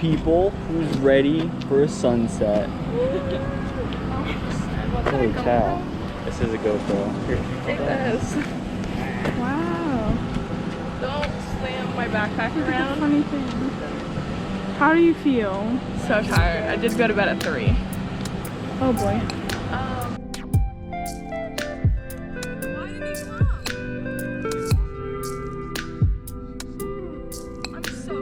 people who's ready for a sunset. Holy cow. This is a GoPro. Here, Take this. Wow. Don't slam my backpack around. Funny thing. How do you feel? So tired. I did go to bed at 3. Oh boy. Why didn't you come? I'm so.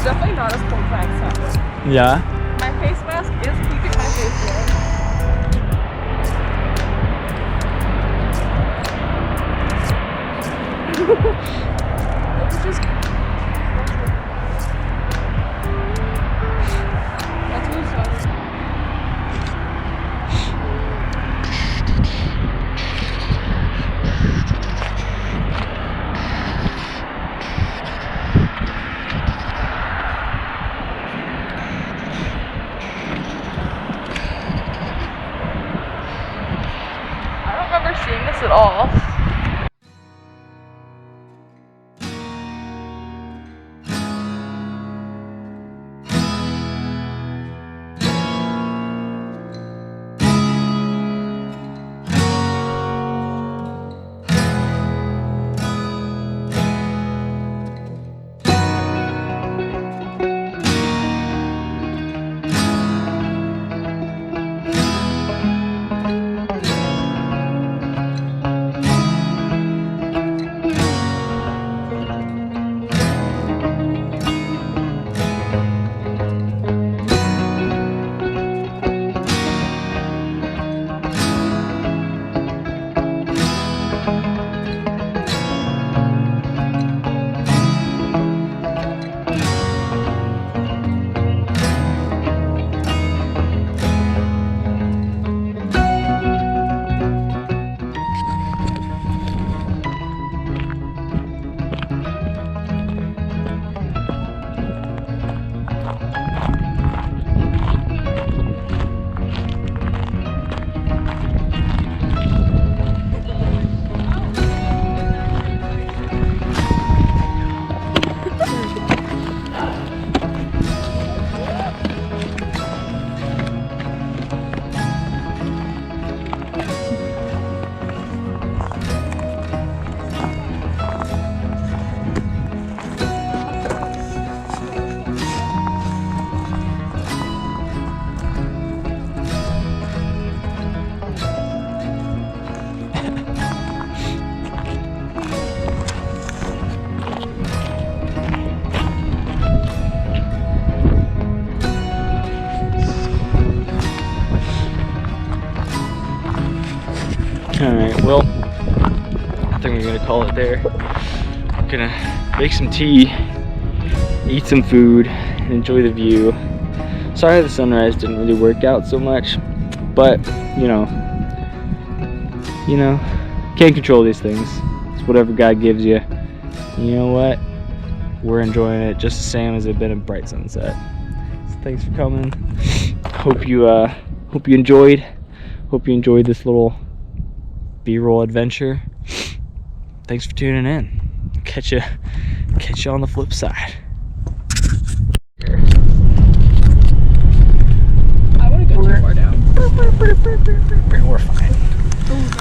Definitely not as cold as I expected. Yeah? My face mask is keeping my face warm. It's just... That's what it's seeing this at all. Alright, well, I think we're gonna call it there. I'm gonna make some tea, eat some food, and enjoy the view. Sorry the sunrise didn't really work out so much, but you know, can't control these things. It's whatever God gives you. You know what? We're enjoying it just the same as it's been a bright sunset. So thanks for coming. Hope you enjoyed. Hope you enjoyed this little B-roll adventure. Thanks for tuning in. Catch you on the flip side. I want to go too far down. We're fine.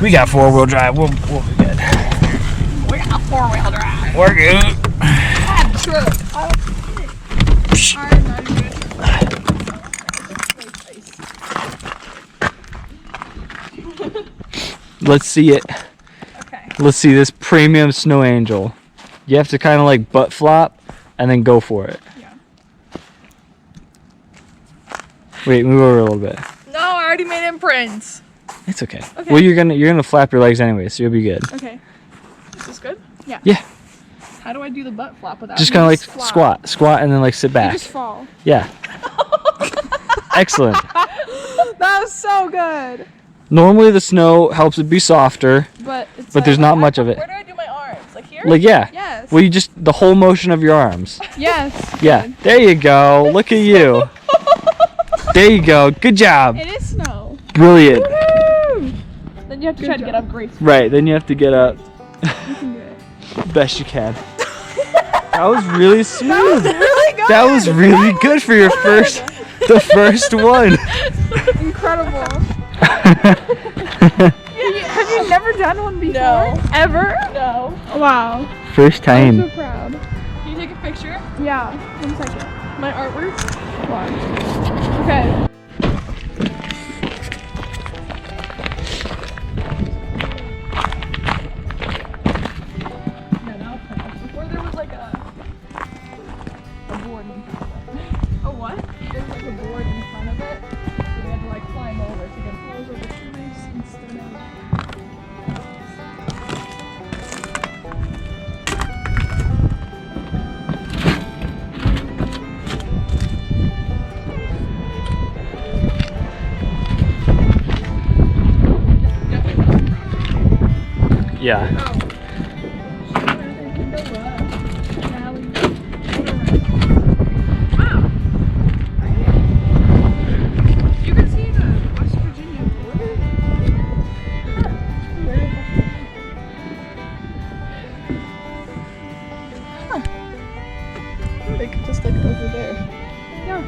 We got 4-wheel drive. We'll be good. We got 4-wheel drive. We're good. I have the truck. I'm not even good. Let's see it. Okay. Let's see this premium snow angel. You have to kind of like butt flop and then go for it. Yeah. Wait, move over a little bit. No, I already made imprints. It's okay. Okay. Well, you're gonna flap your legs anyway, so you'll be good. Okay. Is this good? Yeah. Yeah. How do I do the butt flop without? Just kind of like squat, and then like sit You back. just fall. Yeah. Excellent. That was so good. Normally the snow helps it be softer, But it's but there's not much of it. Where do I do my arms? Like here? Like yeah. Yes. Well, you just the whole motion of your arms. Yes. Yeah. Good. There you go. Look at you. There you go. Good job. It is snow. Brilliant. Woo! Then you have to try to get up gracefully. Right. Then you have to get up You can do it. best you can. That was really smooth. Really good. That was really good for your the first one. Incredible. Have you never done one before? No. Ever? No. Wow. First time. I'm so proud. Can you take a picture? Yeah. 1 second. My artwork? Watch. Okay. Yeah, now it's nice. Before there was like a board in front of it. A what? There was like a board in front of it. So we had to like climb over to get close over the trees instead of... Yeah. You can see the West Virginia border. Like just like over there. Yeah.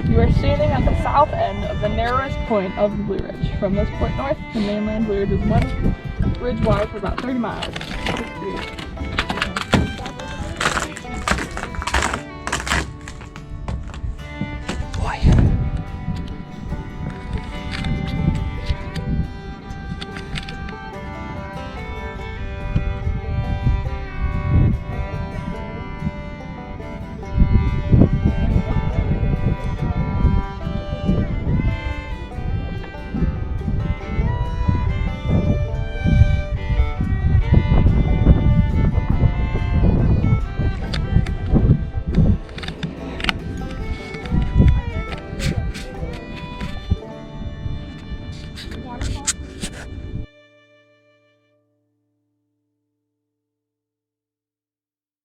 You are standing at the south end of the narrowest point of the Blue Ridge. From this point north, the mainland Blue Ridge is one ridge wide for about 30 miles.